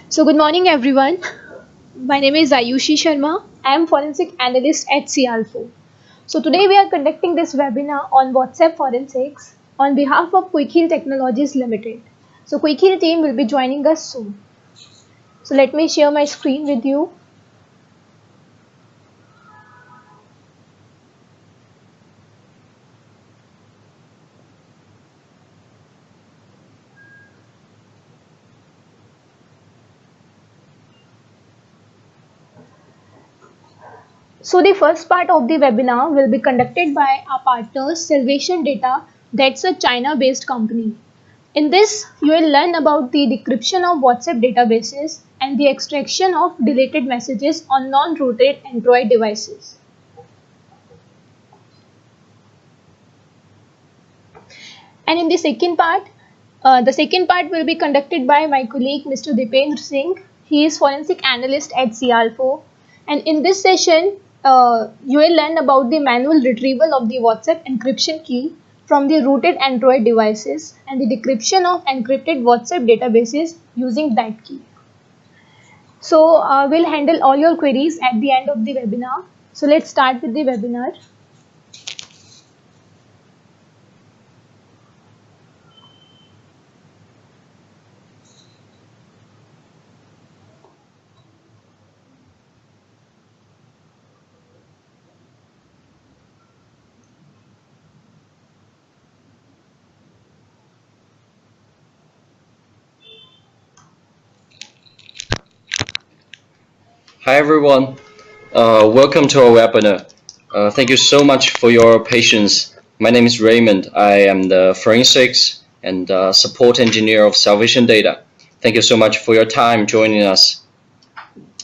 So good morning everyone. My name is Ayushi Sharma. I am forensic analyst at CR4. So today we are conducting this webinar on WhatsApp forensics on behalf of Quick Heal Technologies Limited. So Quick Heal team will be joining us soon. So let me share my screen with you. So the first part of the webinar will be conducted by our partners Salvation Data, that's a China-based company. In this, you will learn about the decryption of WhatsApp databases and the extraction of deleted messages on non-rooted Android devices. And in the second part will be conducted by my colleague Mr. Dipendra Singh. He is forensic analyst at CR4. And in this session, you will learn about the manual retrieval of the WhatsApp encryption key from the rooted Android devices and the decryption of encrypted WhatsApp databases using that key. So we'll handle all your queries at the end of the webinar. So let's start with the webinar. Hi everyone, welcome to our webinar. Thank you so much for your patience. My name is Raymond. I am the forensics and support engineer of Salvation Data. Thank you so much for your time joining us.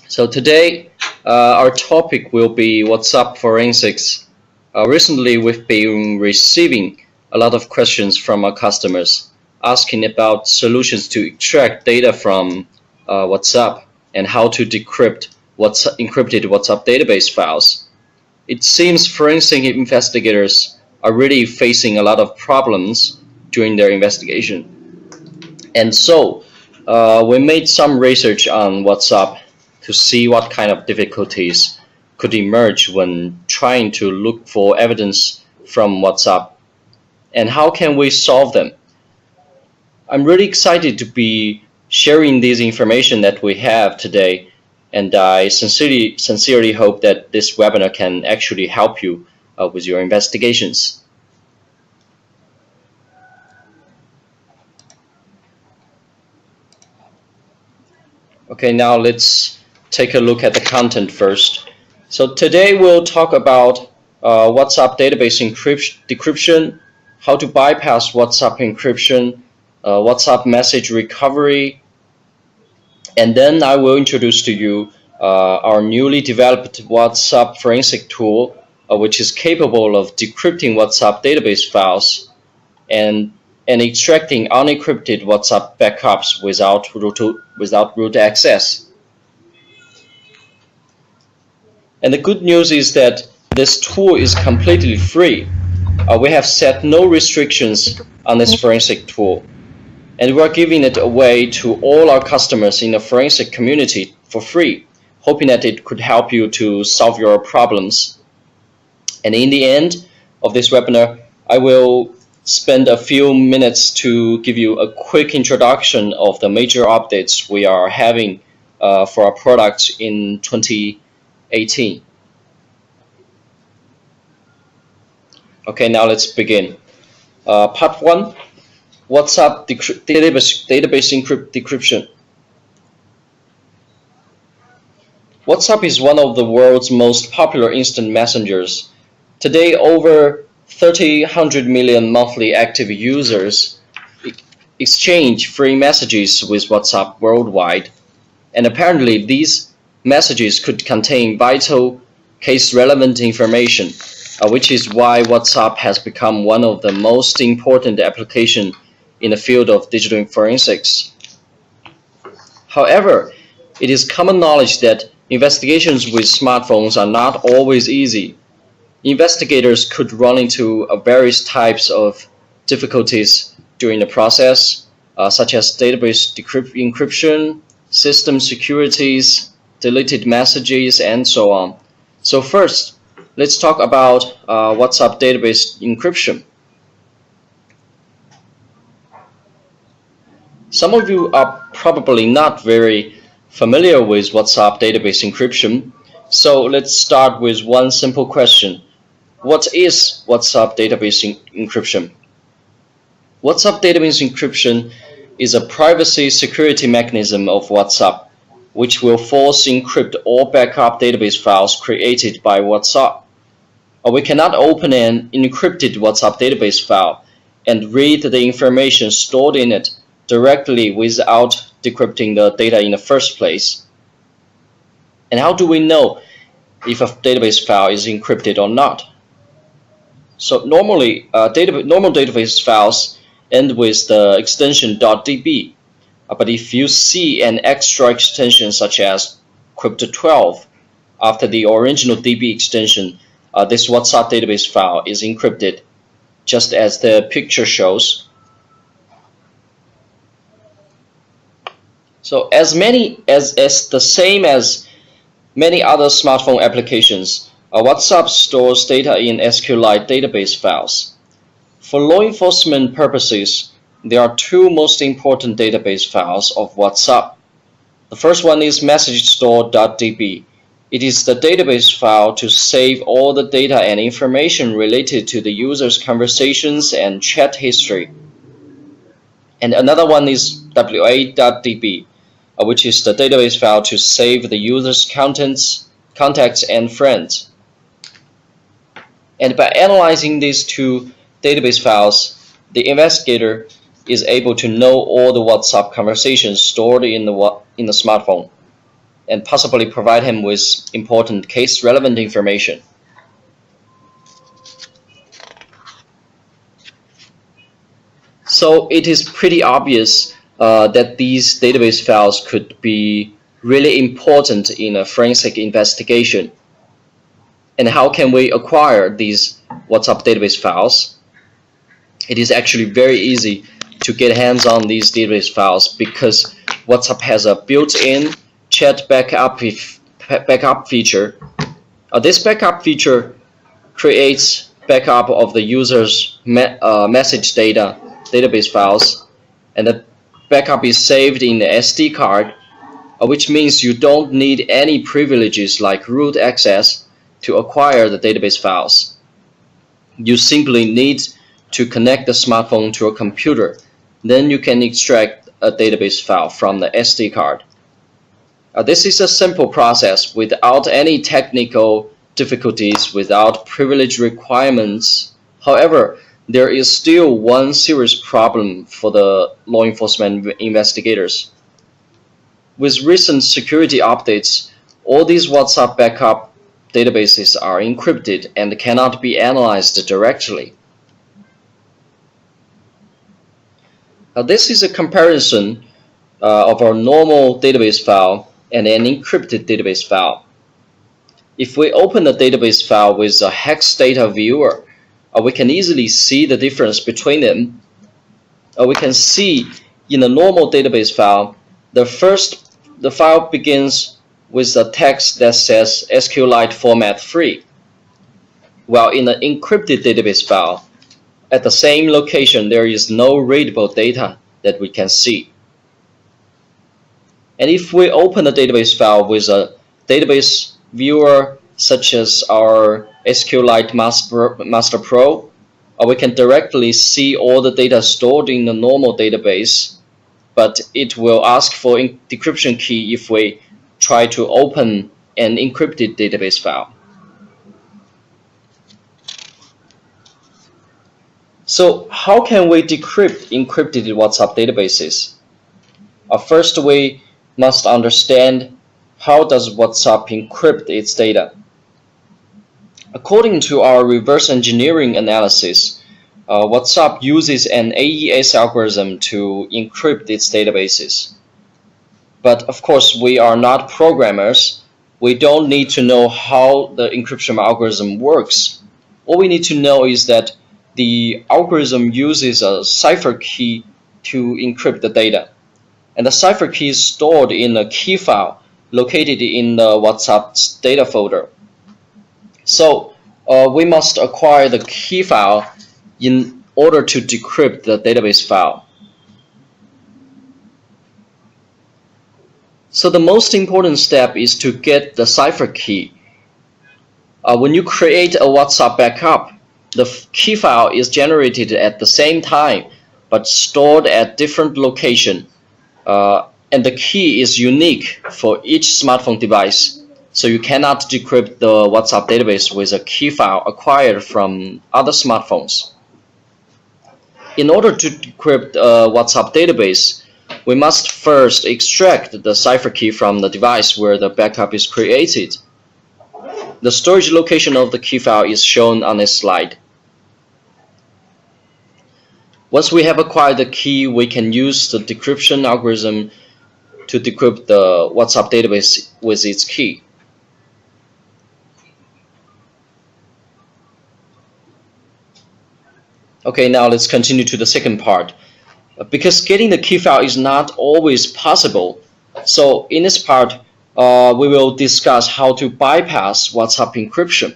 So today, our topic will be WhatsApp forensics. Recently, we've been receiving a lot of questions from our customers asking about solutions to extract data from WhatsApp and how to decrypt encrypted WhatsApp database files. It seems forensic investigators are really facing a lot of problems during their investigation. And so we made some research on WhatsApp to see what kind of difficulties could emerge when trying to look for evidence from WhatsApp and how can we solve them. I'm really excited to be sharing this information that we have today, and I sincerely hope that this webinar can actually help you with your investigations. Okay, now let's take a look at the content first. So today we'll talk about WhatsApp database decryption, how to bypass WhatsApp encryption, WhatsApp message recovery, and then I will introduce to you our newly developed WhatsApp forensic tool, which is capable of decrypting WhatsApp database files and extracting unencrypted WhatsApp backups without root access. And the good news is that this tool is completely free. We have set no restrictions on this forensic tool, and we are giving it away to all our customers in the forensic community for free, hoping that it could help you to solve your problems. And in the end of this webinar, I will spend a few minutes to give you a quick introduction of the major updates we are having for our products in 2018. Okay, now let's begin. Part 1, WhatsApp database decryption. WhatsApp is one of the world's most popular instant messengers. Today, over 100 million monthly active users exchange free messages with WhatsApp worldwide. And apparently, these messages could contain vital, case-relevant information, which is why WhatsApp has become one of the most important applications in the field of digital forensics. However, it is common knowledge that investigations with smartphones are not always easy. Investigators could run into various types of difficulties during the process, such as database encryption, system securities, deleted messages, and so on. So first, let's talk about WhatsApp database encryption. Some of you are probably not very familiar with WhatsApp database encryption, so let's start with one simple question. What is WhatsApp database encryption? WhatsApp database encryption is a privacy security mechanism of WhatsApp, which will force encrypt all backup database files created by WhatsApp. We cannot open an encrypted WhatsApp database file and read the information stored in it directly without decrypting the data in the first place. And how do we know if a database file is encrypted or not? So normally, normal database files end with the extension .db, but if you see an extra extension such as crypto12 after the original DB extension, this WhatsApp database file is encrypted, just as the picture shows. So as the same as many other smartphone applications, WhatsApp stores data in SQLite database files. For law enforcement purposes, there are two most important database files of WhatsApp. The first one is messagestore.db. It is the database file to save all the data and information related to the user's conversations and chat history. And another one is wa.db, which is the database file to save the user's contacts, and friends. And by analyzing these two database files, the investigator is able to know all the WhatsApp conversations stored in the smartphone and possibly provide him with important case-relevant information. So it is pretty obvious that these database files could be really important in a forensic investigation. And how can we acquire these WhatsApp database files? It is actually very easy to get hands on these database files because WhatsApp has a built-in chat backup feature. This backup feature creates backup of the user's message database files, and the backup is saved in the SD card, which means you don't need any privileges like root access to acquire the database files. You simply need to connect the smartphone to a computer. Then you can extract a database file from the SD card. This is a simple process without any technical difficulties, without privilege requirements. However, there is still one serious problem for the law enforcement investigators. With recent security updates, all these WhatsApp backup databases are encrypted and cannot be analyzed directly. Now, this is a comparison of our normal database file and an encrypted database file. If we open the database file with a hex data viewer, we can easily see the difference between them. We can see in a normal database file, the file begins with a text that says SQLite format free, while in the encrypted database file, at the same location, there is no readable data that we can see. And if we open the database file with a database viewer such as our SQLite Master Pro, we can directly see all the data stored in the normal database, but it will ask for a decryption key if we try to open an encrypted database file. So how can we decrypt encrypted WhatsApp databases? First, we must understand how does WhatsApp encrypt its data. According to our reverse engineering analysis, WhatsApp uses an AES algorithm to encrypt its databases. But of course, we are not programmers. We don't need to know how the encryption algorithm works. All we need to know is that the algorithm uses a cipher key to encrypt the data. and the cipher key is stored in a key file located in the WhatsApp data folder. So we must acquire the key file in order to decrypt the database file. So the most important step is to get the cipher key. When you create a WhatsApp backup, the key file is generated at the same time but stored at different location, and the key is unique for each smartphone device. So you cannot decrypt the WhatsApp database with a key file acquired from other smartphones. In order to decrypt a WhatsApp database, we must first extract the cipher key from the device where the backup is created. The storage location of the key file is shown on this slide. Once we have acquired the key, we can use the decryption algorithm to decrypt the WhatsApp database with its key. Okay, now let's continue to the second part. Because getting the key file is not always possible, so in this part, we will discuss how to bypass WhatsApp encryption.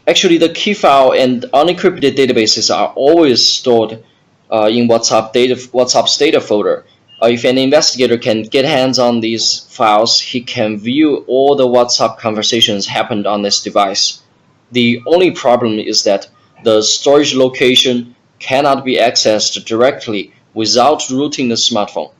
Actually, the key file and unencrypted databases are always stored in WhatsApp's data folder. If an investigator can get hands on these files, he can view all the WhatsApp conversations happened on this device. The only problem is that the storage location cannot be accessed directly without rooting the smartphone.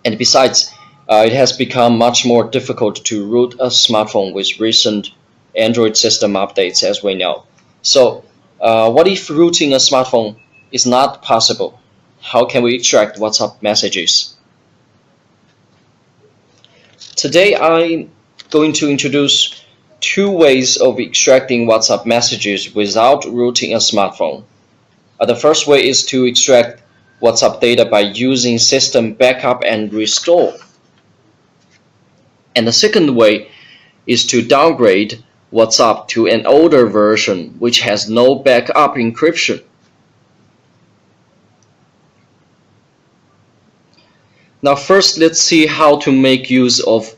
And besides, it has become much more difficult to root a smartphone with recent Android system updates, as we know. So, what if rooting a smartphone is not possible? How can we extract WhatsApp messages? Today, I'm going to introduce two ways of extracting WhatsApp messages without rooting a smartphone. The first way is to extract WhatsApp data by using system backup and restore. And the second way is to downgrade WhatsApp to an older version which has no backup encryption. Now first, let's see how to make use of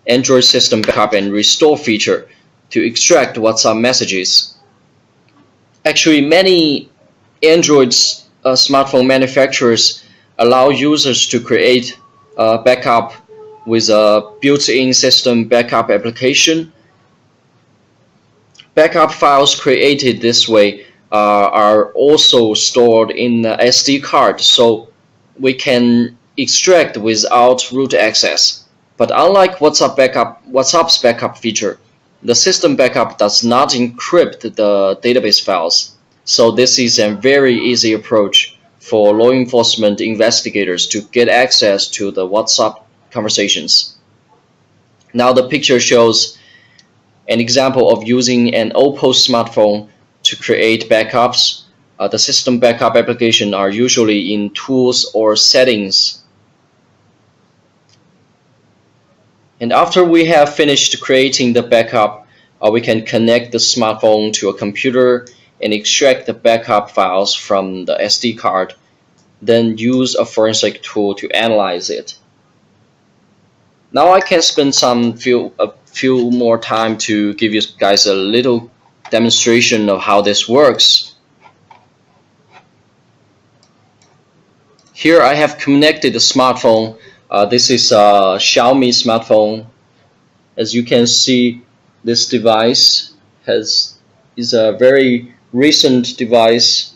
Android system backup and restore feature to extract WhatsApp messages. Actually, many Android smartphone manufacturers allow users to create a backup with a built-in system backup application. Backup files created this way are also stored in the SD card, so we can extract without root access. But unlike WhatsApp's backup feature, the system backup does not encrypt the database files. So this is a very easy approach for law enforcement investigators to get access to the WhatsApp conversations. Now the picture shows an example of using an Oppo smartphone to create backups. The system backup applications are usually in Tools or Settings. And after we have finished creating the backup, we can connect the smartphone to a computer and extract the backup files from the SD card, then use a forensic tool to analyze it. Now I can spend a few more time to give you guys a little demonstration of how this works. Here I have connected the smartphone. This is a Xiaomi smartphone. As you can see, this device is a very recent device.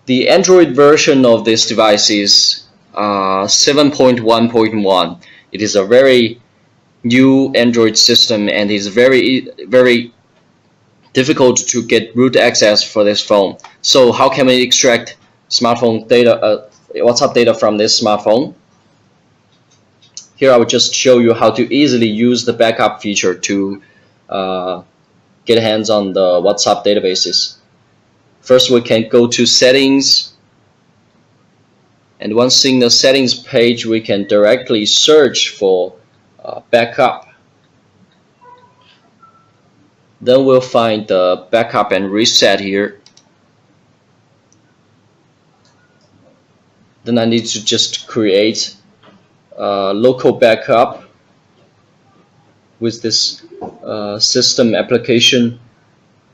The Android version of this device is 7.1.1. It is a very new Android system and is very difficult to get root access for this phone. So how can we extract smartphone data, WhatsApp data from this smartphone? Here I will just show you how to easily use the backup feature to get hands on the WhatsApp databases. First, we can go to Settings, and once in the Settings page, we can directly search for backup. Then we'll find the backup and reset here. Then I need to just create a local backup with this system application.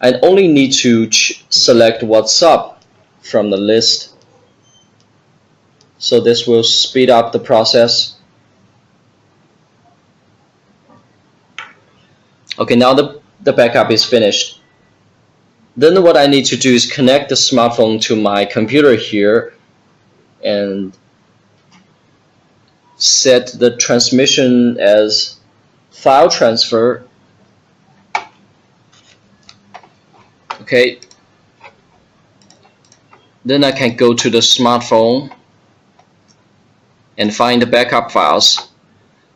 I only need to select WhatsApp from the list. So this will speed up the process. Okay, now the backup is finished. Then what I need to do is connect the smartphone to my computer here and set the transmission as file transfer. Okay. Then I can go to the smartphone and find the backup files.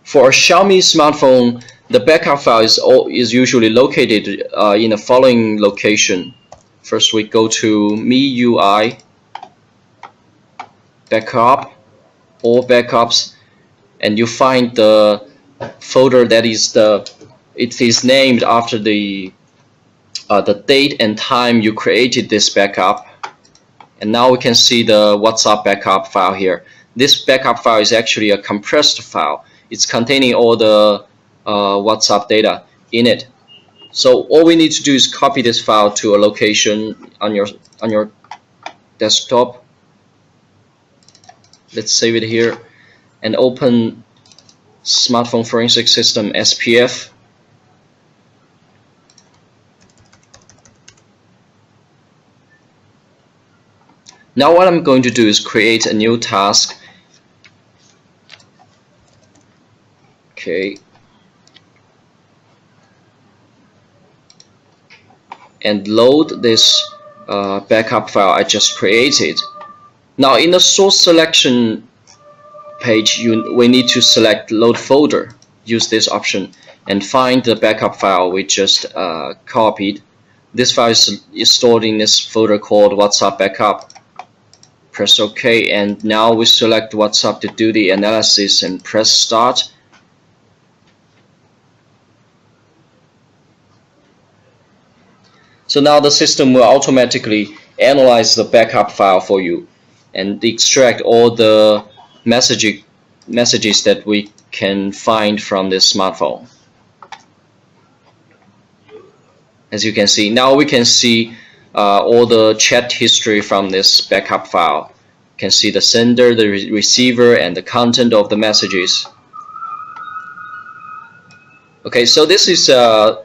For a Xiaomi smartphone, the backup file is usually located in the following location. First, we go to MIUI, backup, or backups, and you find the folder that it is named after the date and time you created this backup. And now we can see the WhatsApp backup file here. This backup file is actually a compressed file. It's containing all the WhatsApp data in it. So all we need to do is copy this file to a location on your desktop. Let's save it here and open Smartphone Forensic System SPF. Now what I'm going to do is create a new task. Okay. And load this backup file I just created. Now in the source selection page, we need to select load folder. Use this option and find the backup file we just copied. This file is stored in this folder called WhatsApp backup. Press OK, and now we select WhatsApp to do the analysis and press start. So now the system will automatically analyze the backup file for you and extract all the messages that we can find from this smartphone. As you can see, now we can see all the chat history from this backup file. You can see the sender, the receiver, and the content of the messages. Okay, so this is a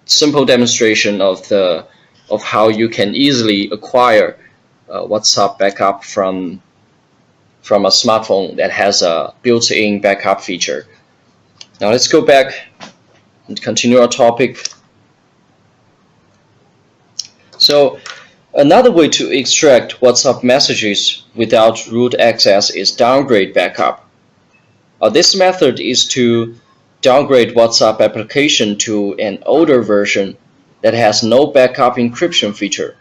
simple demonstration of how you can easily acquire WhatsApp backup from a smartphone that has a built-in backup feature. Now let's go back and continue our topic. So another way to extract WhatsApp messages without root access is downgrade backup. This method is to downgrade WhatsApp application to an older version that has no backup encryption feature.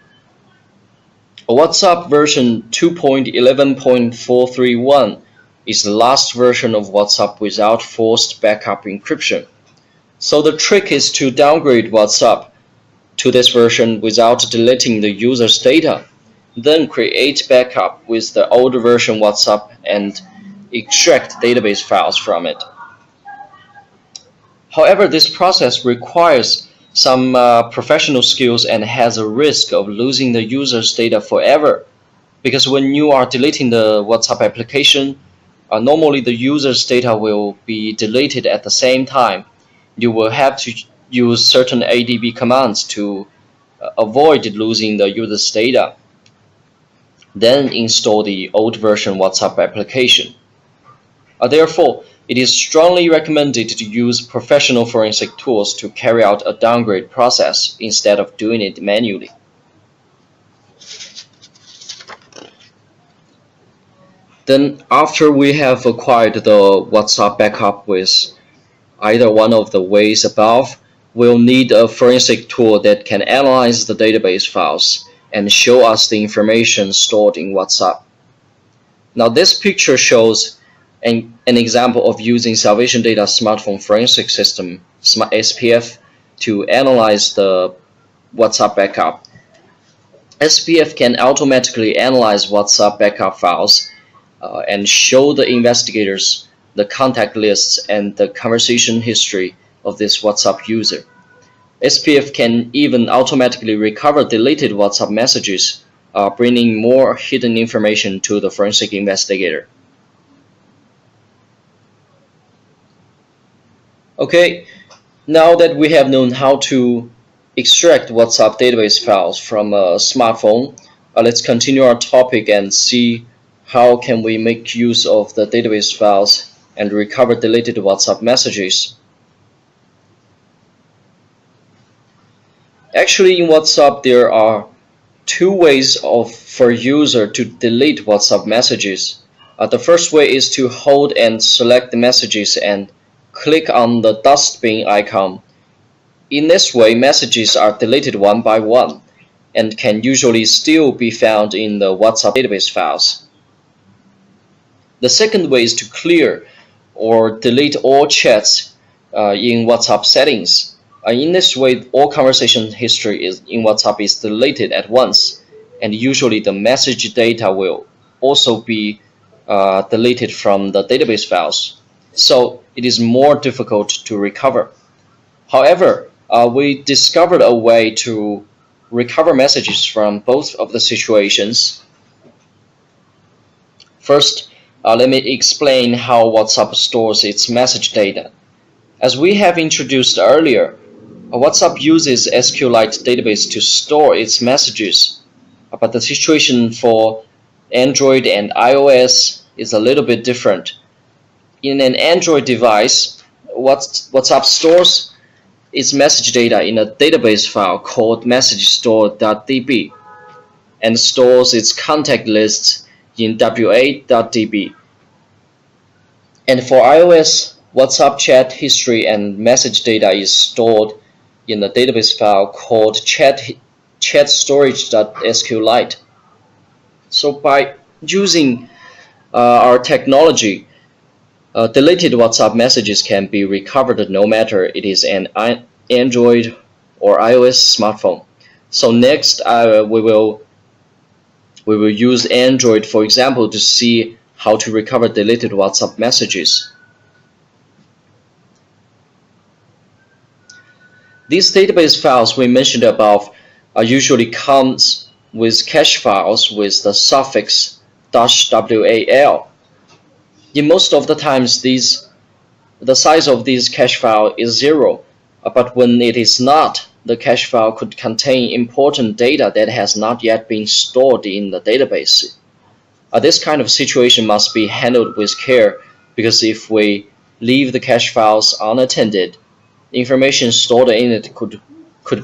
WhatsApp version 2.11.431 is the last version of WhatsApp without forced backup encryption. So the trick is to downgrade WhatsApp to this version without deleting the user's data, then create backup with the older version WhatsApp and extract database files from it. However, this process requires some professional skills and has a risk of losing the user's data forever, because when you are deleting the WhatsApp application, normally the user's data will be deleted at the same time. You will have to use certain ADB commands to avoid losing the user's data. Then install the old version WhatsApp application. Therefore, it is strongly recommended to use professional forensic tools to carry out a downgrade process instead of doing it manually. Then after we have acquired the WhatsApp backup with either one of the ways above, we'll need a forensic tool that can analyze the database files and show us the information stored in WhatsApp. Now this picture shows an example of using Salvation Data Smartphone Forensic System SPF to analyze the WhatsApp backup. SPF can automatically analyze WhatsApp backup files and show the investigators the contact lists and the conversation history of this WhatsApp user. SPF can even automatically recover deleted WhatsApp messages, bringing more hidden information to the forensic investigator. Okay, now that we have known how to extract WhatsApp database files from a smartphone, let's continue our topic and see how can we make use of the database files and recover deleted WhatsApp messages. Actually, in WhatsApp, there are two ways for user to delete WhatsApp messages. The first way is to hold and select the messages and click on the dustbin icon. In this way, messages are deleted one by one and can usually still be found in the WhatsApp database files. The second way is to clear or delete all chats in WhatsApp settings. In this way, all conversation history in WhatsApp is deleted at once, and usually the message data will also be deleted from the database files, so it is more difficult to recover. However, we discovered a way to recover messages from both of the situations. First, let me explain how WhatsApp stores its message data. As we have introduced earlier, WhatsApp uses SQLite database to store its messages, but the situation for Android and iOS is a little bit different. In an Android device, WhatsApp stores its message data in a database file called messagestore.db and stores its contact lists in wa.db. And for iOS, WhatsApp chat history and message data is stored in a database file called chatstorage.sqlite. So by using our technology, deleted WhatsApp messages can be recovered no matter it is an Android or iOS smartphone. So next, we will use Android, for example, to see how to recover deleted WhatsApp messages. These database files we mentioned above usually comes with cache files with the suffix -wal. In most of the times, the size of this cache file is 0, but when it is not, the cache file could contain important data that has not yet been stored in the database. This kind of situation must be handled with care, because if we leave the cache files unattended, information stored in it could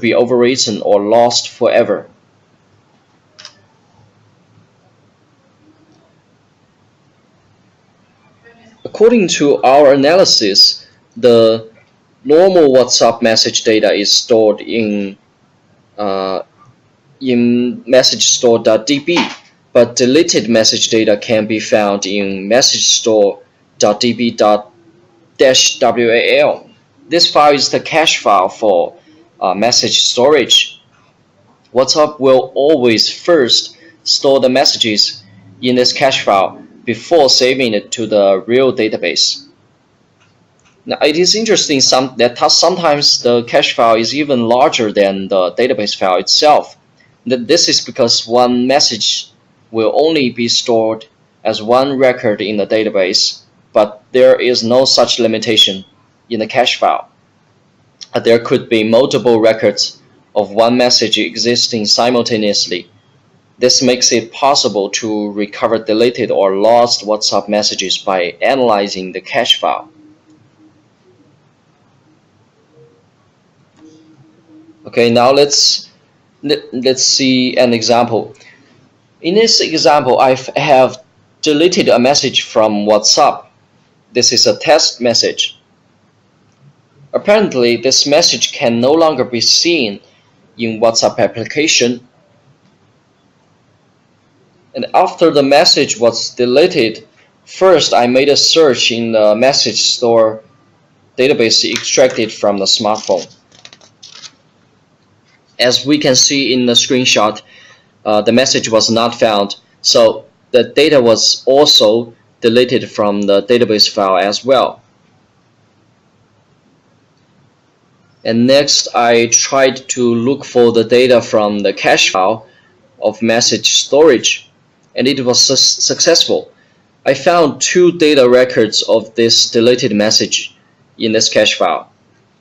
be overwritten or lost forever. According to our analysis, the normal WhatsApp message data is stored in messagestore.db, but deleted message data can be found in messagestore.db-wal. This file is the cache file for message storage. WhatsApp will always first store the messages in this cache file before saving it to the real database. Now, it is interesting that sometimes the cache file is even larger than the database file itself. This is because one message will only be stored as one record in the database, but there is no such limitation in the cache file. There could be multiple records of one message existing simultaneously. This makes it possible to recover deleted or lost WhatsApp messages by analyzing the cache file. Okay, now let's see an example. In this example, I have deleted a message from WhatsApp. This is a test message. Apparently, this message can no longer be seen in WhatsApp application. And after the message was deleted, first I made a search in the message store database extracted from the smartphone. As we can see in the screenshot, the message was not found, so the data was also deleted from the database file as well. And next, I tried to look for the data from the cache file of message storage, and it was successful. I found 2 data records of this deleted message in this cache file.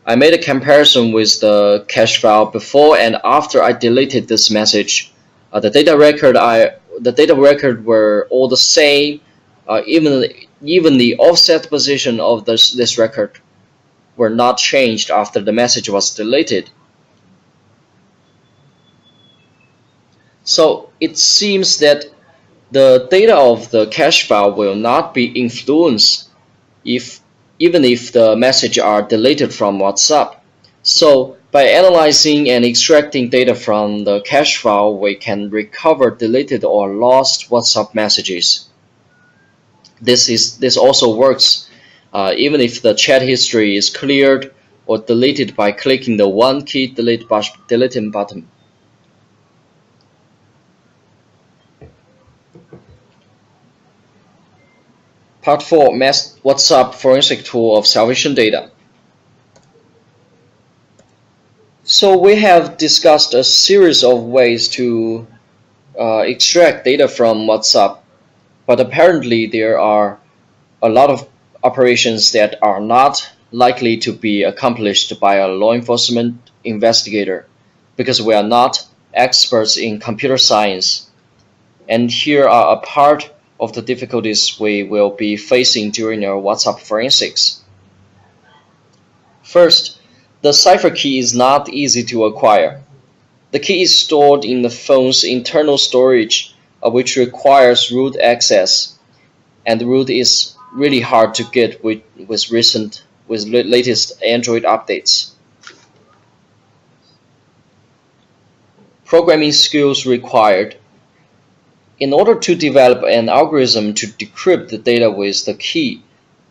I made a comparison with the cache file before and after I deleted this message. The data record were all the same. Even the offset position of this record were not changed after the message was deleted. So it seems that the data of the cache file will not be influenced even if the messages are deleted from WhatsApp. So by analyzing and extracting data from the cache file, we can recover deleted or lost WhatsApp messages. This also works even if the chat history is cleared or deleted by clicking the one key deleting button. Part 4, WhatsApp forensic tool of salvation data. So we have discussed a series of ways to extract data from WhatsApp, but apparently there are a lot of operations that are not likely to be accomplished by a law enforcement investigator because we are not experts in computer science. And here are a part of the difficulties we will be facing during our WhatsApp forensics. First, the cipher key is not easy to acquire. The key is stored in the phone's internal storage, which requires root access, and the root is really hard to get with latest Android updates. Programming skills required. In order to develop an algorithm to decrypt the data with the key,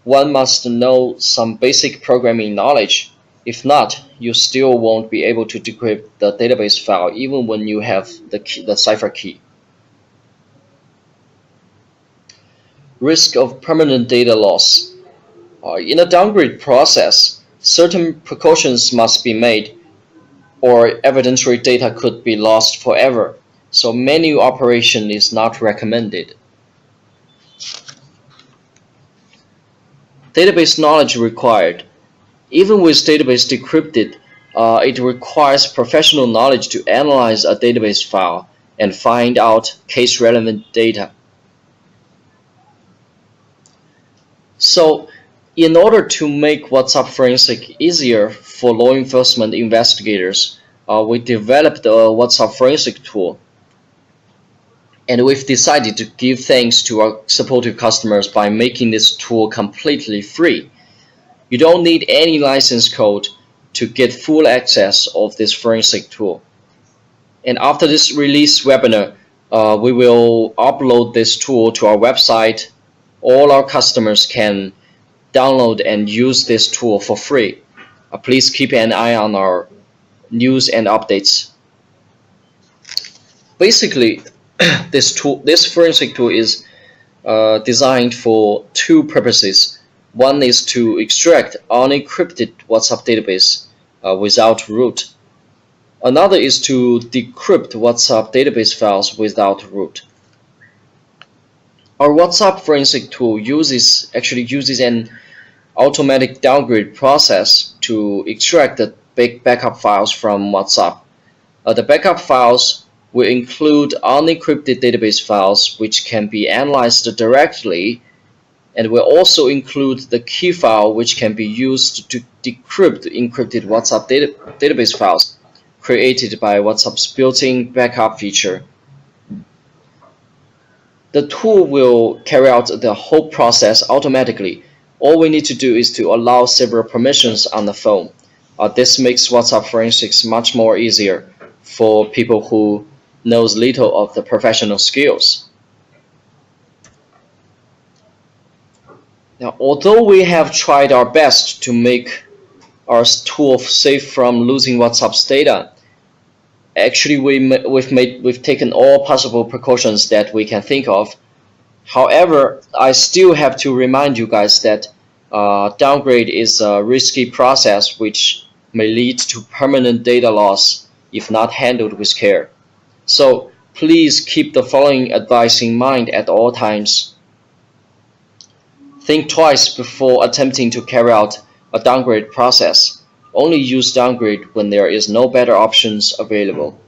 one must know some basic programming knowledge. If not, you still won't be able to decrypt the database file even when you have the cipher key. Risk of permanent data loss. In a downgrade process, certain precautions must be made, or evidentiary data could be lost forever. So manual operation is not recommended. Database knowledge required. Even with database decrypted, it requires professional knowledge to analyze a database file and find out case-relevant data. So, in order to make WhatsApp forensic easier for law enforcement investigators, we developed a WhatsApp forensic tool. And we've decided to give thanks to our supportive customers by making this tool completely free. You don't need any license code to get full access of this forensic tool. And after this release webinar, we will upload this tool to our website. All our customers can download and use this tool for free. Please keep an eye on our news and updates. Basically, this forensic tool is designed for 2 purposes. One is to extract unencrypted WhatsApp database without root. Another is to decrypt WhatsApp database files without root. Our WhatsApp forensic tool actually uses an automatic downgrade process to extract the backup files from WhatsApp. The backup files will include unencrypted database files which can be analyzed directly, and will also include the key file which can be used to decrypt encrypted WhatsApp database files created by WhatsApp's built-in backup feature. The tool will carry out the whole process automatically. All we need to do is to allow several permissions on the phone. This makes WhatsApp forensics much more easier for people who knows little of the professional skills. Now, although we have tried our best to make our tool safe from losing WhatsApp's data, Actually, we've taken all possible precautions that we can think of. However, I still have to remind you guys that downgrade is a risky process which may lead to permanent data loss if not handled with care. So please keep the following advice in mind at all times. Think twice before attempting to carry out a downgrade process. Only use downgrade when there is no better options available.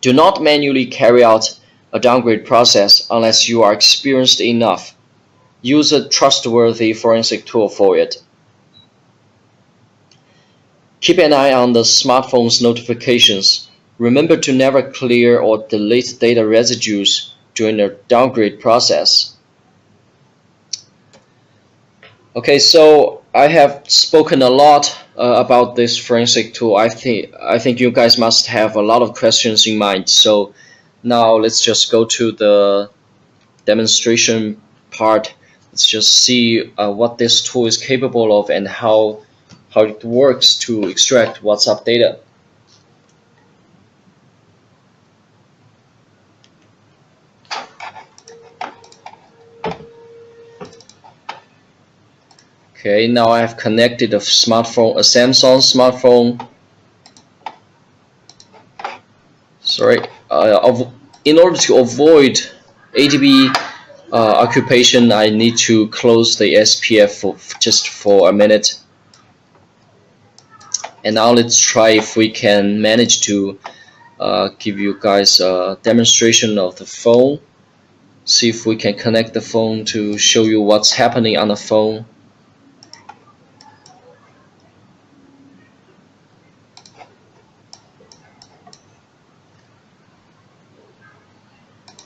Do not manually carry out a downgrade process unless you are experienced enough. Use a trustworthy forensic tool for it. Keep an eye on the smartphone's notifications. Remember to never clear or delete data residues during the downgrade process. Okay, so I have spoken a lot about this forensic tool. I think you guys must have a lot of questions in mind. So now let's just go to the demonstration part. Let's just see what this tool is capable of and how it works to extract WhatsApp data. Okay, now I have connected a Samsung smartphone. Sorry, in order to avoid ADB occupation, I need to close the SPF just for a minute. And now let's try if we can manage to give you guys a demonstration of the phone. See if we can connect the phone to show you what's happening on the phone.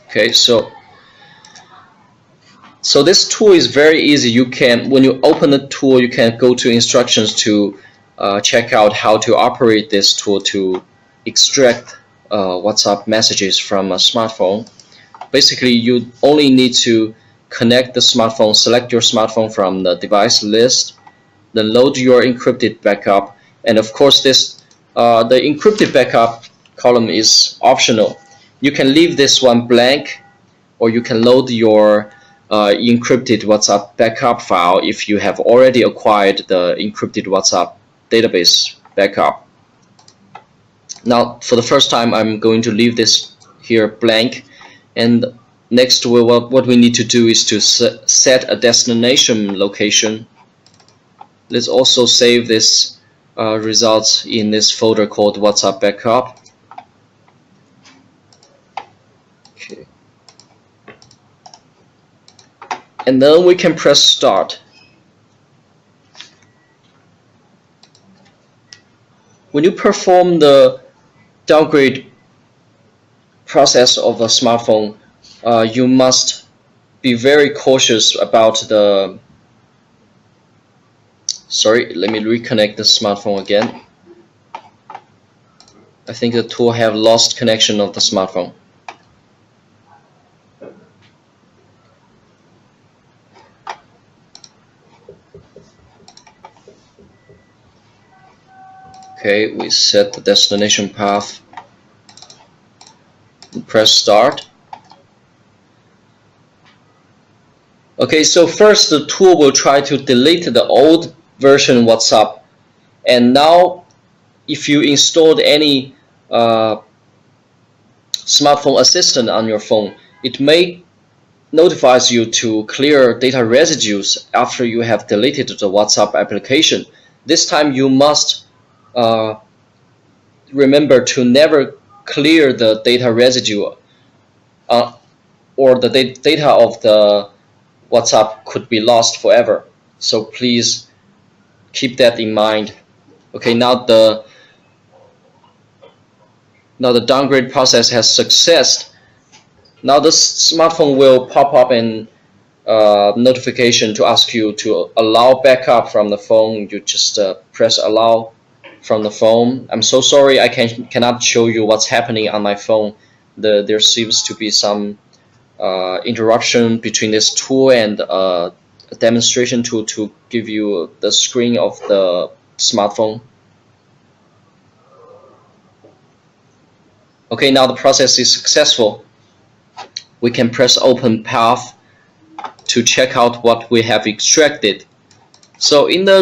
Okay, so this tool is very easy. You can, when you open the tool, you can go to instructions to check out how to operate this tool to extract WhatsApp messages from a smartphone. Basically, you only need to connect the smartphone, select your smartphone from the device list, then load your encrypted backup, and of course this the encrypted backup column is optional. You can leave this one blank, or you can load your encrypted WhatsApp backup file if you have already acquired the encrypted WhatsApp database backup. Now, for the first time, I'm going to leave this here blank, and next what we need to do is to set a destination location. Let's also save this results in this folder called WhatsApp backup. Okay. And then we can press start. When you perform the downgrade process of a smartphone, you must be very cautious about the... Sorry, let me reconnect the smartphone again. I think the tool have lost connection of the smartphone. Okay, we set the destination path. Press start. Okay, so first the tool will try to delete the old version WhatsApp, and now if you installed any smartphone assistant on your phone, it may notifies you to clear data residues after you have deleted the WhatsApp application. This time you must remember to never clear the data residue, or the data of the WhatsApp could be lost forever. So please keep that in mind. Okay, now the downgrade process has success. Now the smartphone will pop up an notification to ask you to allow backup from the phone. You just press allow from the phone. I'm so sorry I cannot show you what's happening on my phone. There seems to be some interruption between this tool and a demonstration tool to give you the screen of the smartphone. Okay, now the process is successful. We can press open path to check out what we have extracted. So in the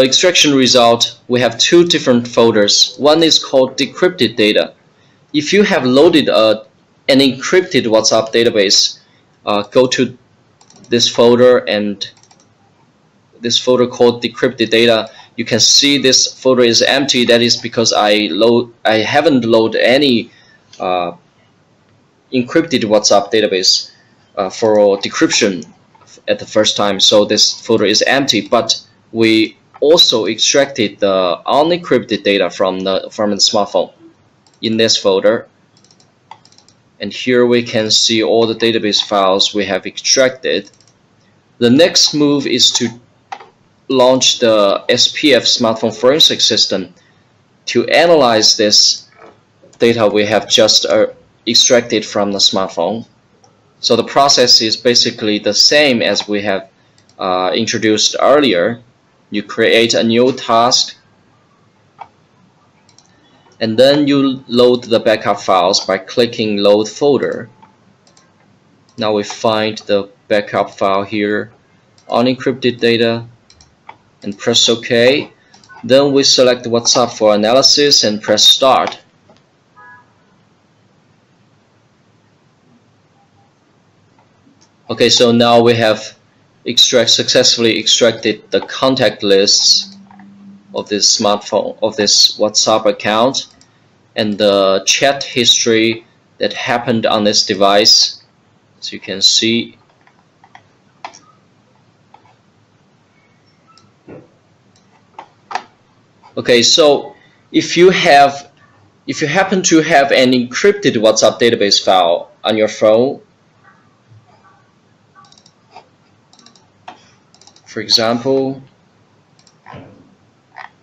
extraction result, we have two different folders. One is called decrypted data. If you have loaded an encrypted WhatsApp database, go to this folder, and this folder called decrypted data. You can see this folder is empty. That is because I haven't loaded any encrypted WhatsApp database for decryption at the first time, so this folder is empty. But we also extracted the unencrypted data from the smartphone in this folder, and here we can see all the database files we have extracted. The next move is to launch the SPF smartphone forensic system to analyze this data we have just extracted from the smartphone. So the process is basically the same as we have introduced earlier. You create a new task, and then you load the backup files by clicking load folder. Now we find the backup file here, unencrypted data, and press OK. Then we select WhatsApp for analysis and press start. Okay, so now we have successfully extracted the contact lists of this smartphone, of this WhatsApp account, and the chat history that happened on this device, as you can see. Okay, so if you happen to have an encrypted WhatsApp database file on your phone, for example,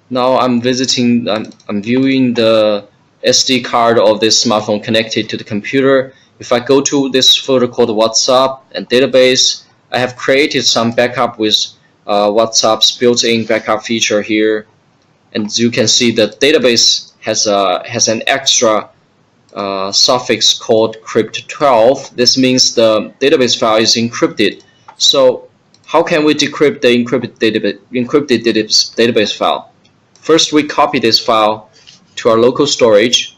now I'm viewing the SD card of this smartphone connected to the computer. If I go to this folder called WhatsApp and database, I have created some backup with WhatsApp's built-in backup feature here. And as you can see, the database has an extra suffix called crypt12. This means the database file is encrypted. So how can we decrypt the encrypted database file? First, we copy this file to our local storage.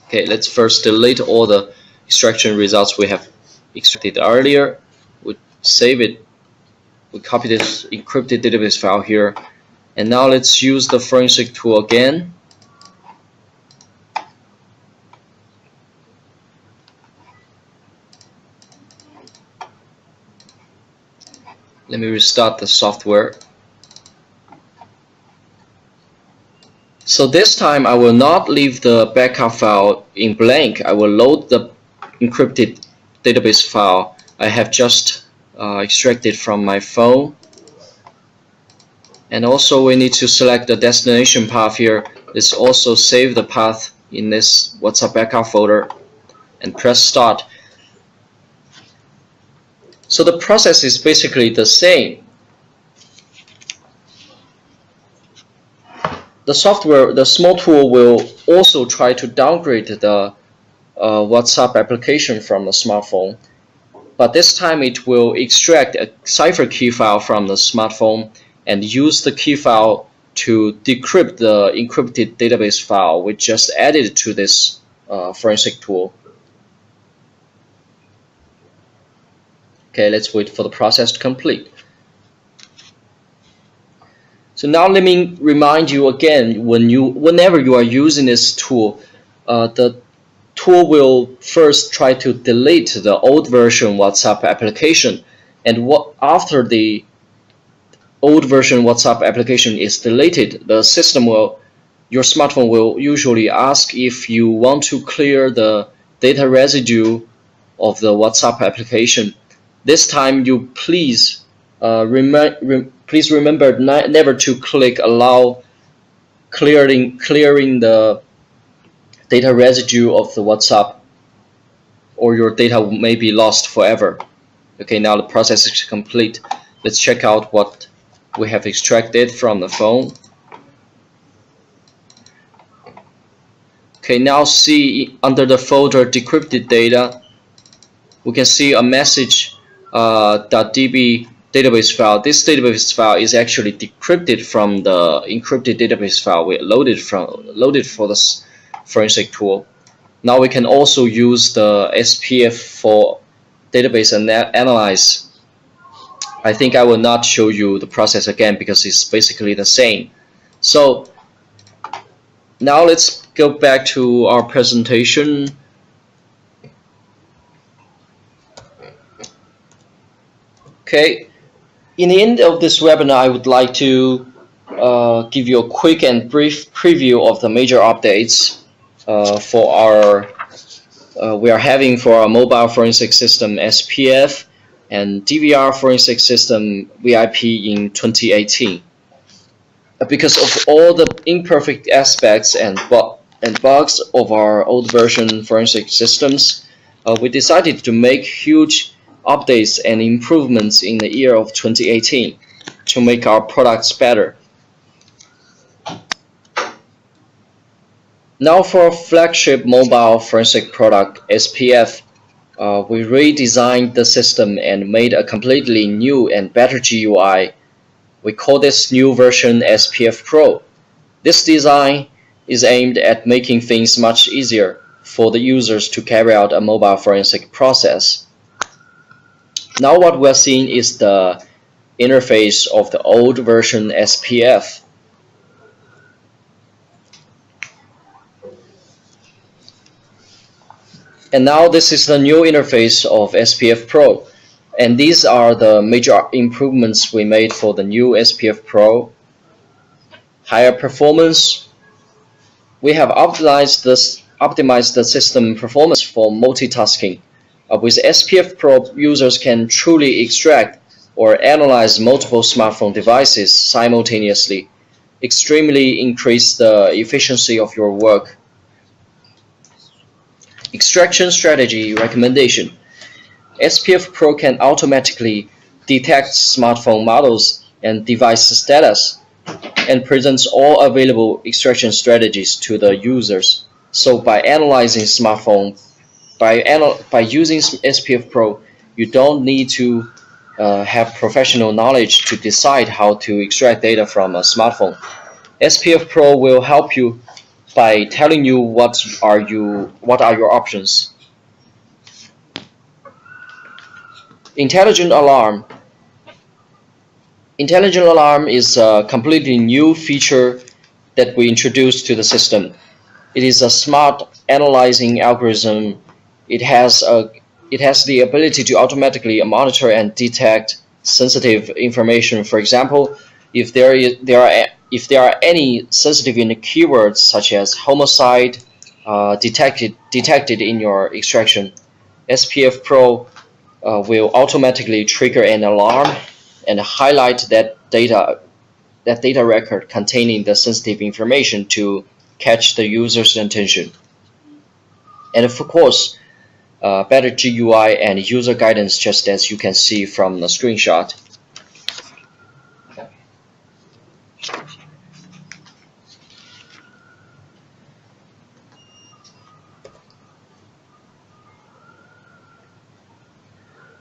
Okay, let's first delete all the extraction results we have extracted earlier. We save it. We copy this encrypted database file here, and now let's use the forensic tool again. Let me restart the software. So this time I will not leave the backup file in blank. I will load the encrypted database file I have just extracted from my phone. And also we need to select the destination path here. Let's also save the path in this WhatsApp backup folder and press start. So the process is basically the same. The software, the small tool, will also try to downgrade the WhatsApp application from the smartphone, but this time it will extract a cipher key file from the smartphone and use the key file to decrypt the encrypted database file we just added to this forensic tool. Okay, let's wait for the process to complete. So now let me remind you again, whenever you are using this tool, the tool will first try to delete the old version WhatsApp application, and after the old version WhatsApp application is deleted, the system your smartphone will usually ask if you want to clear the data residue of the WhatsApp application. This time you please remember never to click allow clearing the data residue of the WhatsApp, or your data may be lost forever. Okay, now the process is complete. Let's check out what we have extracted from the phone. Okay, now see under the folder decrypted data, we can see a message .db database file. This database file is actually decrypted from the encrypted database file we loaded for this forensic tool. Now we can also use the SPF for database and analyze. I think I will not show you the process again because it's basically the same. So now let's go back to our presentation. Okay, in the end of this webinar, I would like to give you a quick and brief preview of the major updates we are having for our mobile forensic system SPF and DVR forensic system VIP in 2018. Because of all the imperfect aspects and bugs of our old version forensic systems, we decided to make huge updates and improvements in the year of 2018 to make our products better. Now for our flagship mobile forensic product SPF, we redesigned the system and made a completely new and better GUI. We call this new version SPF Pro. This design is aimed at making things much easier for the users to carry out a mobile forensic process. Now what we're seeing is the interface of the old version SPF. And now this is the new interface of SPF Pro. And these are the major improvements we made for the new SPF Pro. Higher performance. We have optimized the system performance for multitasking. With SPF Pro, users can truly extract or analyze multiple smartphone devices simultaneously, extremely increase the efficiency of your work. Extraction strategy recommendation. SPF Pro can automatically detect smartphone models and device status and presents all available extraction strategies to the users. So by analyzing smartphone, by using SPF Pro, you don't need to have professional knowledge to decide how to extract data from a smartphone. SPF Pro will help you by telling you what are your options. Intelligent alarm. Intelligent alarm is a completely new feature that we introduced to the system. It is a smart analyzing algorithm. It has the ability to automatically monitor and detect sensitive information. For example, if there are any sensitive keywords such as homicide detected in your extraction, SPF Pro will automatically trigger an alarm and highlight that data record containing the sensitive information to catch the user's attention. And of course, better GUI and user guidance, just as you can see from the screenshot.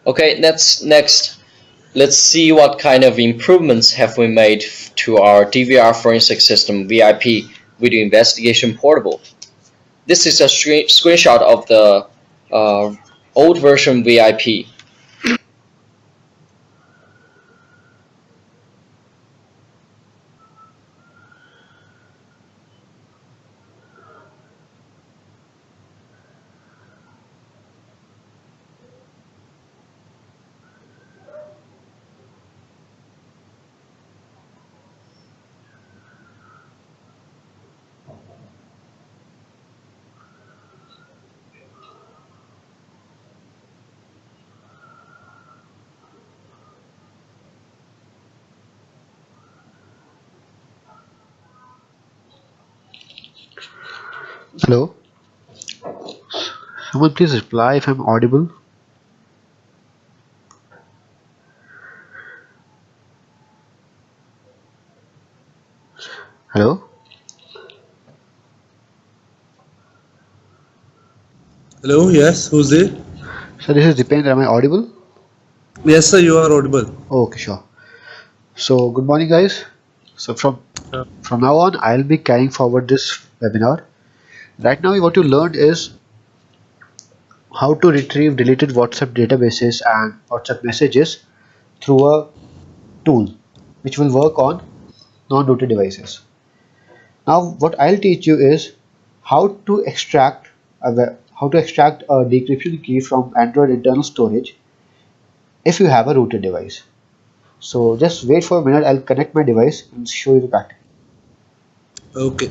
Okay, next, let's see what kind of improvements have we made to our DVR forensic system VIP Video Investigation Portable. This is a screenshot of the old version VIP. Hello. Someone please reply if I'm audible. Hello. Hello, yes, who's there? So this is Dipendra. Am I audible? Yes, sir, you are audible. Okay, sure. So good morning, guys. So Uh, from now on, I'll be carrying forward this webinar. Right now, what you learned is how to retrieve deleted WhatsApp databases and WhatsApp messages through a tool, which will work on non-rooted devices. Now, what I'll teach you is how to extract a decryption key from Android internal storage if you have a rooted device. So just wait for a minute, I'll connect my device and show you the practice. okay.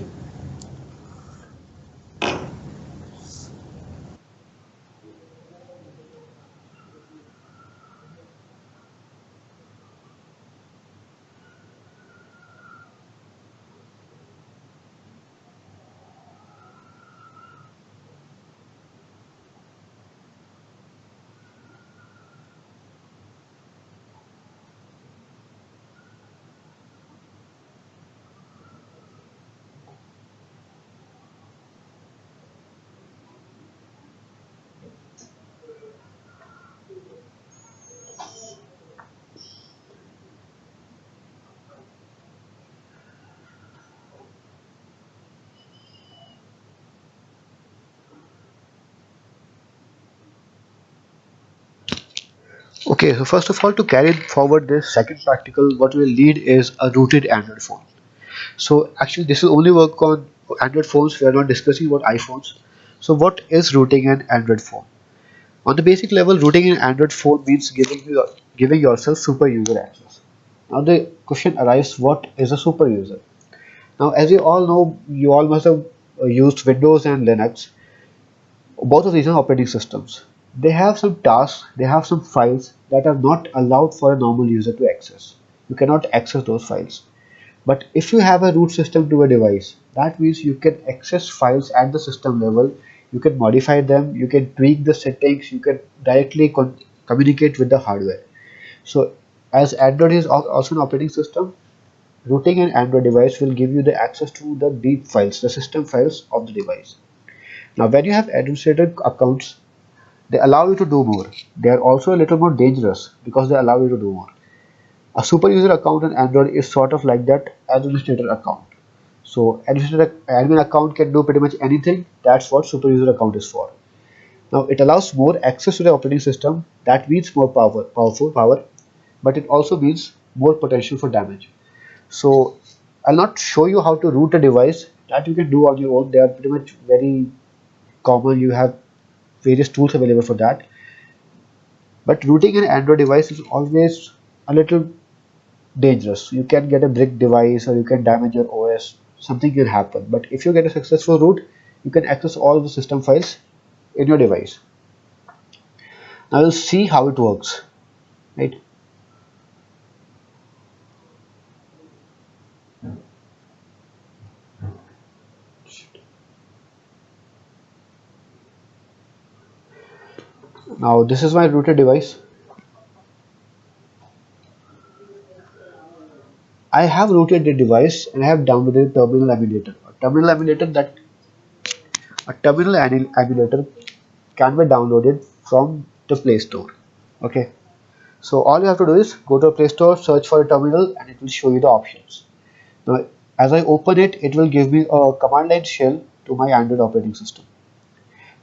Okay, so first of all, to carry forward this second practical, what we'll need is a rooted Android phone. So actually, this will only work on Android phones. We are not discussing about iPhones. So what is rooting an Android phone? On the basic level, rooting an Android phone means giving yourself super user access. Now the question arises: what is a super user? Now, as you all know, you all must have used Windows and Linux. Both of these are operating systems. They have some tasks, they have some files that are not allowed for a normal user to access. You cannot access those files. But if you have a root system to a device, that means you can access files at the system level, you can modify them, you can tweak the settings, you can directly communicate with the hardware. So as Android is also an operating system, rooting an Android device will give you the access to the deep files, the system files of the device. Now when you have administrator accounts, they allow you to do more. They are also a little more dangerous because they allow you to do more. A super user account on Android is sort of like that administrator account. So administrator admin account can do pretty much anything. That's what super user account is for. Now it allows more access to the operating system. That means more powerful power, but it also means more potential for damage. So I'll not show you how to root a device. That you can do on your own. They are pretty much very common. You have various tools available for that. But rooting an Android device is always a little dangerous. You can get a brick device or you can damage your OS. Something can happen. But if you get a successful root, you can access all the system files in your device. Now you'll see how it works. Right? Now this is my rooted device. I have rooted the device and I have downloaded terminal emulator. A terminal emulator can be downloaded from the Play Store. Okay. So all you have to do is go to a Play Store, search for a terminal, and it will show you the options. Now, as I open it, it will give me a command line shell to my Android operating system.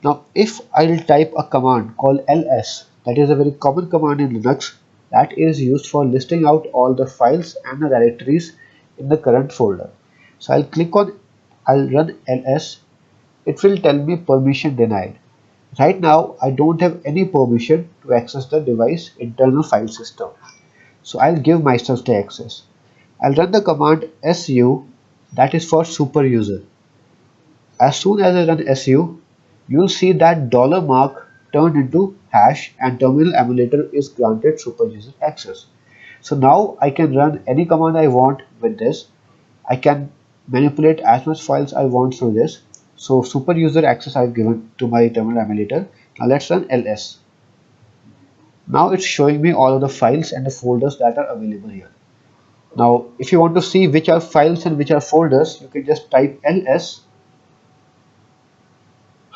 Now, if I will type a command called ls, that is a very common command in Linux that is used for listing out all the files and the directories in the current folder. So I'll run ls. It will tell me permission denied. Right now, I don't have any permission to access the device internal file system. So I'll give myself the access. I'll run the command su, that is for super user. As soon as I run su, you'll see that dollar mark turned into hash and terminal emulator is granted super user access. So now I can run any command I want with this. I can manipulate as much files I want through this. So super user access I've given to my terminal emulator. Now let's run ls. Now it's showing me all of the files and the folders that are available here. Now if you want to see which are files and which are folders, you can just type ls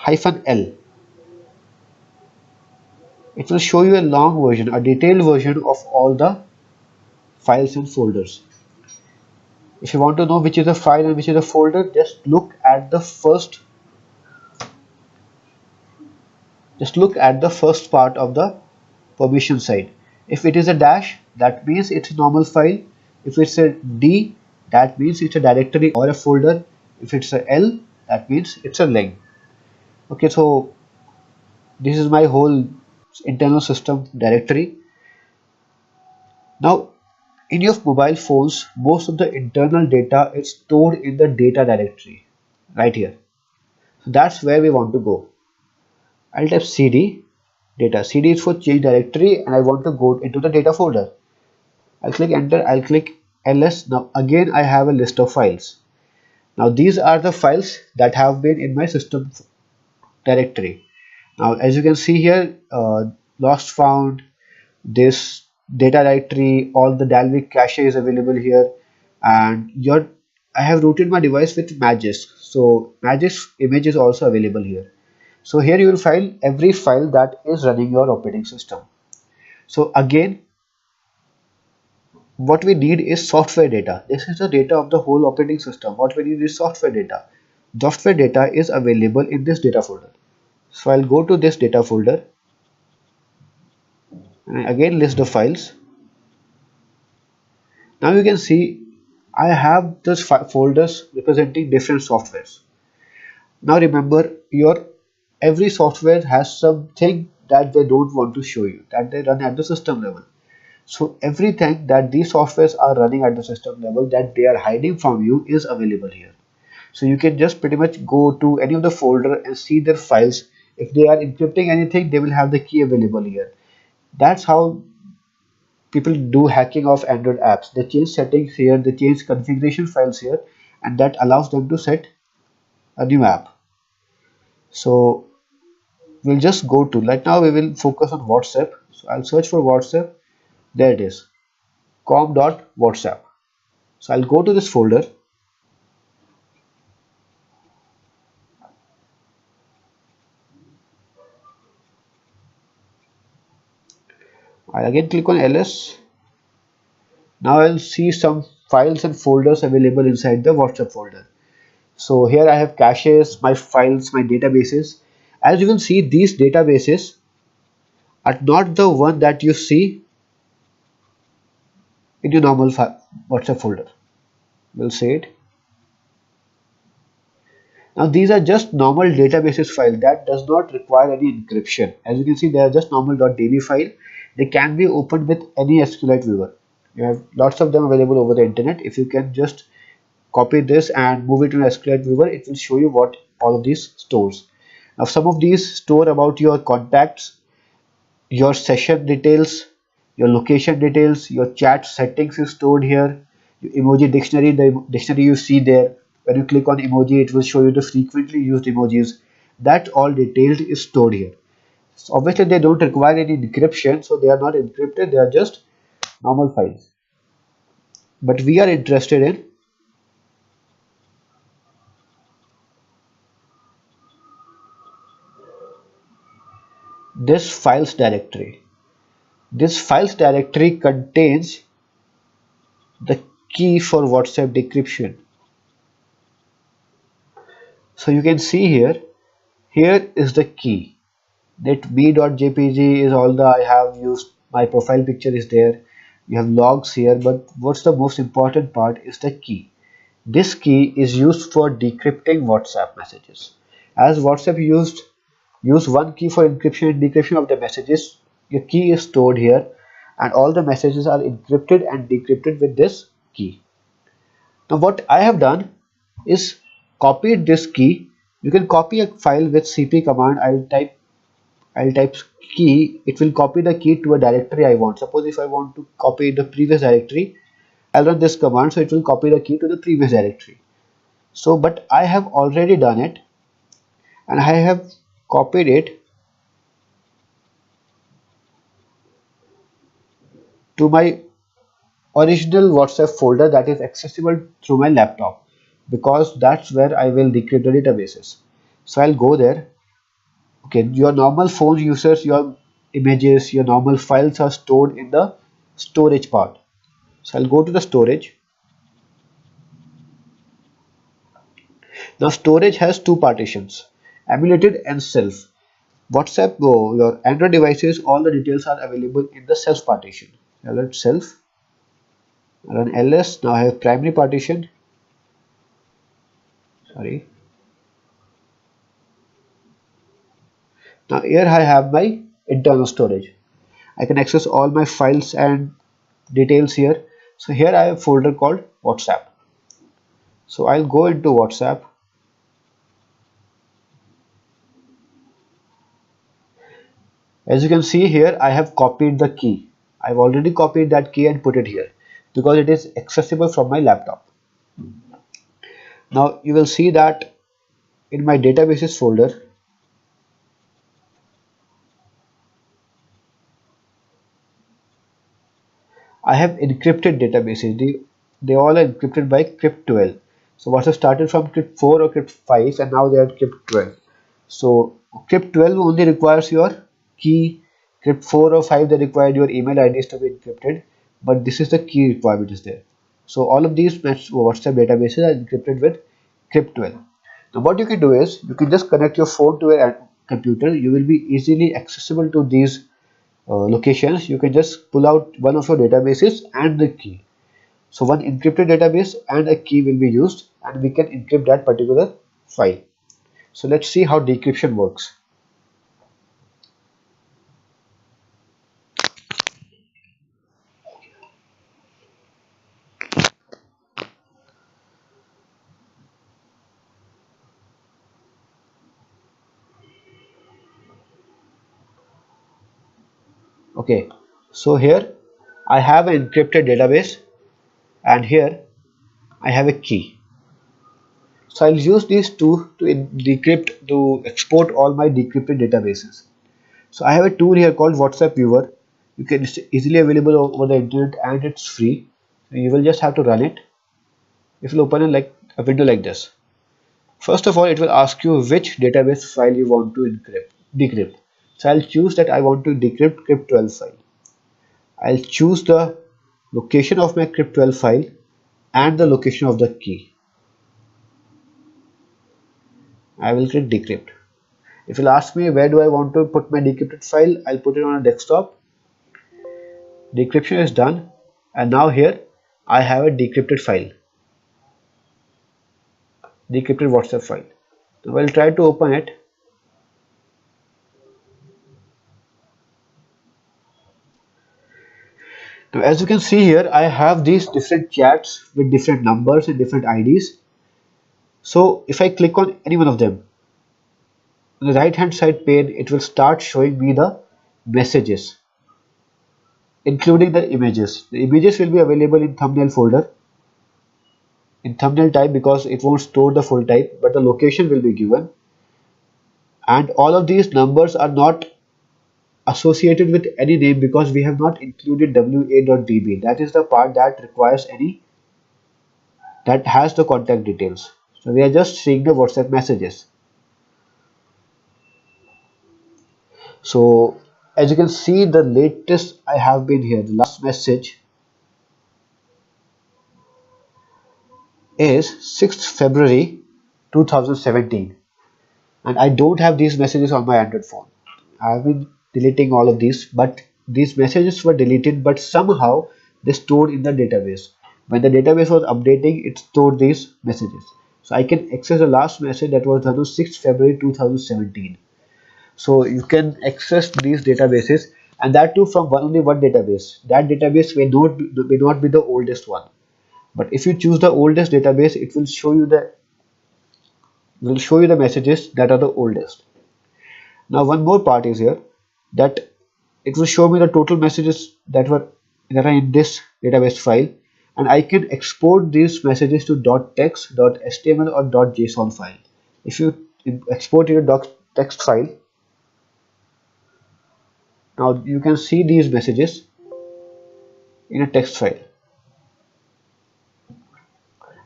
-l. It will show you a long version, a detailed version of all the files and folders. If you want to know which is a file and which is a folder, just look at the first part of the permission side. If it is a dash, that means it's a normal file. If it's a D, that means it's a directory or a folder. If it's a L, that means it's a link. Okay, so this is my whole internal system directory. Now, in your mobile phones, most of the internal data is stored in the data directory right here. So that's where we want to go. I'll type cd data. Cd is for change directory, and I want to go into the data folder. I'll click enter. I'll click ls. Now again I have a list of files. Now these are the files that have been in my system directory. Now as you can see here, lost found, this data directory, all the Dalvik cache is available here, and I have rooted my device with Magis, so Magis image is also available here. So here you will find every file that is running your operating system. So again, what we need is software data. This is the data of the whole operating system. What we need is software data. Software data is available in this data folder. So I'll go to this data folder and again list the files. Now you can see I have these folders representing different softwares. Now remember, every software has something that they don't want to show you, that they run at the system level. So everything that these softwares are running at the system level that they are hiding from you is available here. So you can just pretty much go to any of the folder and see their files. If they are encrypting anything, they will have the key available here. That's how people do hacking of Android apps. They change settings here, they change configuration files here, and that allows them to set a new app. So we'll just go to, right now we will focus on WhatsApp. So I'll search for WhatsApp. There it is, com.whatsapp. So I'll go to this folder. I'll again click on ls. Now I'll see some files and folders available inside the WhatsApp folder. So here I have caches, my files, my databases. As you will see, these databases are not the one that you see in your normal WhatsApp folder. We'll say it. Now these are just normal databases file that does not require any encryption. As you can see, they are just normal .db file. They can be opened with any SQLite viewer. You have lots of them available over the internet. If you can just copy this and move it to an SQLite viewer, it will show you what all of these stores. Now some of these store about your contacts, your session details, your location details, your chat settings is stored here. Your emoji dictionary, the dictionary you see there. When you click on emoji, it will show you the frequently used emojis. That all detailed is stored here. So obviously they don't require any encryption, so they are not encrypted, they are just normal files. But we are interested in this files directory. This files directory contains the key for WhatsApp decryption. So you can see here is the key. That me.jpg is all the I have used. My profile picture is there. You have logs here, but what's the most important part is the key. This key is used for decrypting WhatsApp messages. As WhatsApp use one key for encryption and decryption of the messages, your key is stored here, and all the messages are encrypted and decrypted with this key. Now what I have done is copied this key. You can copy a file with cp command. I'll type key. It will copy the key to a directory I want. Suppose if I want to copy the previous directory, I'll run this command, so it will copy the key to the previous directory. So but I have already done it, and I have copied it to my original WhatsApp folder that is accessible through my laptop, because that's where I will decrypt the databases. So I'll go there. Okay, your normal phone users, your images, your normal files are stored in the storage part. So I'll go to the storage. Now storage has two partitions, emulated and self. WhatsApp, your Android devices, all the details are available in the self partition. Now let self, run ls. Now I have primary partition. Sorry. Now here I have my internal storage. I can access all my files and details here. So here I have a folder called WhatsApp. So I'll go into WhatsApp. As you can see here, I have copied the key. I've already copied that key and put it here because it is accessible from my laptop. Now you will see that in my databases folder, I have encrypted databases. They all are encrypted by crypt 12. So WhatsApp started from crypt 4 or crypt 5 and now they are crypt 12. So crypt 12 only requires your key. Crypt 4 or 5 they require your email IDs to be encrypted, but this is the key requirement is there. So all of these WhatsApp databases are encrypted with crypt 12. Now what you can do is you can just connect your phone to your computer. You will be easily accessible to these locations. You can just pull out one of your databases and the key. So one encrypted database and a key will be used and we can encrypt that particular file. So let's see how decryption works. Okay, so here I have an encrypted database and here I have a key. So I'll use these two to decrypt, to export all my decrypted databases. So I have a tool here called WhatsApp Viewer. It's easily available over the internet and it's free. So you will just have to run it. It will open a window like this. First of all, it will ask you which database file you want to decrypt. So I'll choose that I want to decrypt crypt12 file. I'll choose the location of my crypt12 file and the location of the key. I will click decrypt. It will ask me where do I want to put my decrypted file. I'll put it on a desktop. Decryption is done and now here I have a decrypted file. Decrypted WhatsApp file. Now I'll try to open it. Now as you can see here, I have these different chats with different numbers and different IDs. So if I click on any one of them, on the right hand side pane, it will start showing me the messages, including the images. The images will be available in thumbnail folder, in thumbnail type because it won't store the full type, but the location will be given. And all of these numbers are not associated with any name because we have not included wa.db. That is the part that requires that has the contact details. So we are just seeing the WhatsApp messages. So as you can see, the latest I have been here, the last message is 6th February 2017 and I don't have these messages on my Android phone. I have been deleting all of these, but these messages were deleted, but somehow they stored in the database. When the database was updating, it stored these messages. So I can access the last message that was done on 6th February 2017. So you can access these databases and that too from only one database. That database may not be the oldest one. But if you choose the oldest database, it will show you the messages that are the oldest. Now one more part is here that it will show me the total messages that are in this database file, and I can export these messages to .text, .html or .json file. If you export your .text file, now you can see these messages in a text file.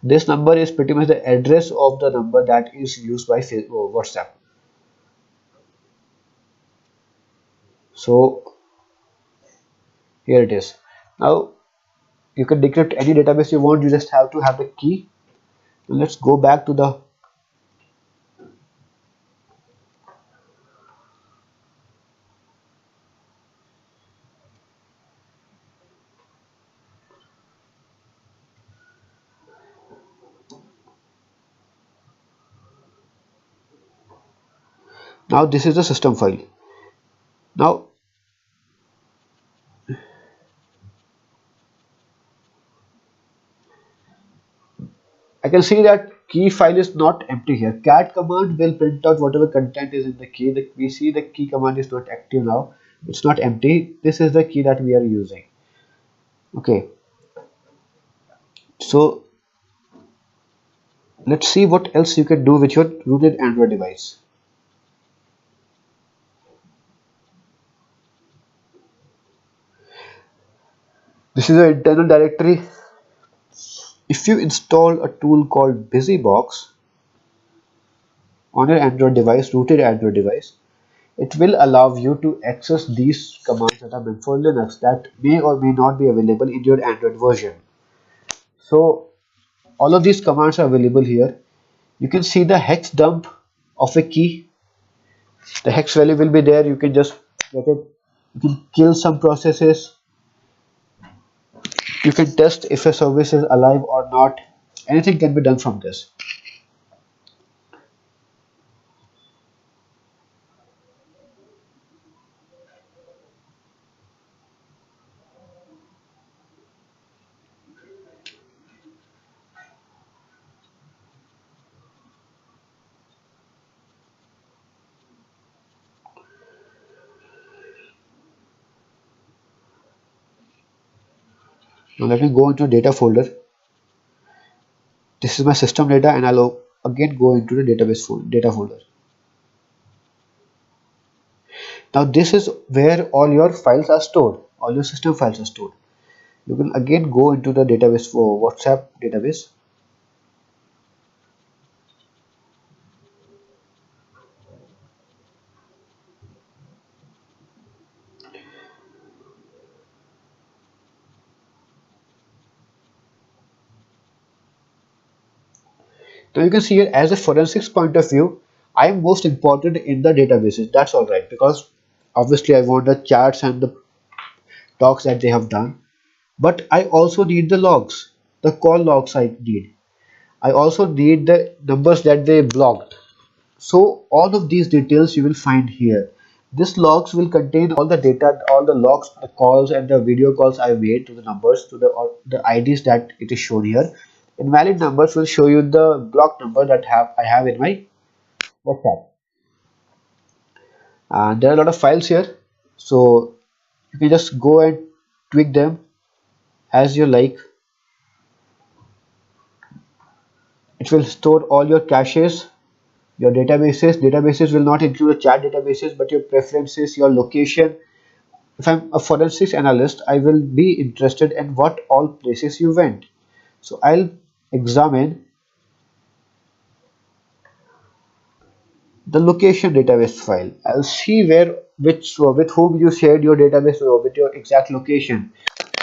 This number is pretty much the address of the number that is used by WhatsApp. So here it is. Now you can decrypt any database you want. You just have to have the key. Let's go back to the now this is the system file. Now I can see that key file is not empty here. Cat command will print out whatever content is in the key. We see the key command is not active now. It's not empty. This is the key that we are using. Okay. So let's see what else you can do with your rooted Android device. This is the internal directory. If you install a tool called BusyBox on your Android device, rooted Android device, it will allow you to access these commands that are meant for Linux that may or may not be available in your Android version. So all of these commands are available here. You can see the hex dump of a key. The hex value will be there. You can just get it. You can kill some processes. You can test if a service is alive or not. Anything can be done from this. Now let me go into data folder. This is my system data, and I'll again go into the database data folder. Now this is where all your files are stored. All your system files are stored. You can again go into the database for WhatsApp database. Now you can see here, as a forensics point of view, I am most important in the databases. That's all right, because obviously I want the charts and the talks that they have done. But I also need the logs, the call logs I need. I also need the numbers that they blocked. So all of these details you will find here. This logs will contain all the data, all the logs, the calls and the video calls I made to the numbers, to the IDs that it is shown here. Invalid numbers will show you the block number that I have in my WhatsApp. And there are a lot of files here, so you can just go and tweak them as you like. It will store all your caches, your databases. Databases will not include the chat databases, but your preferences, your location. If I'm a forensics analyst, I will be interested in what all places you went. So I'll examine the location database file. I'll see with whom you shared your database or with your exact location.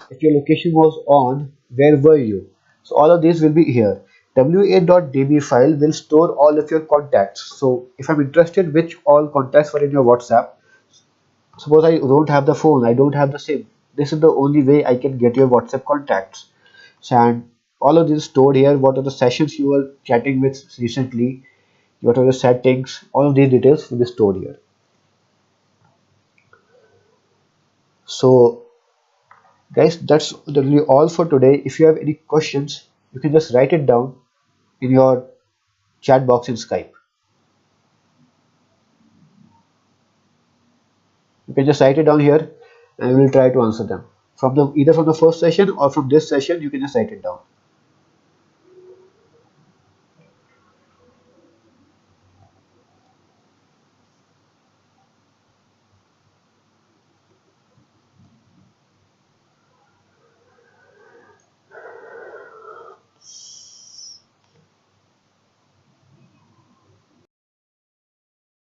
If your location was on, where were you? So all of these will be here. wa.db file will store all of your contacts. So if I'm interested which all contacts were in your WhatsApp, suppose I don't have the phone, I don't have the SIM. This is the only way I can get your WhatsApp contacts. So, and all of this stored here. What are the sessions you were chatting with recently? What are the settings? All of these details will be stored here. So guys, that's really all for today. If you have any questions, you can just write it down in your chat box in Skype. You can just write it down here and we will try to answer them from either from the first session or from this session. You can just write it down.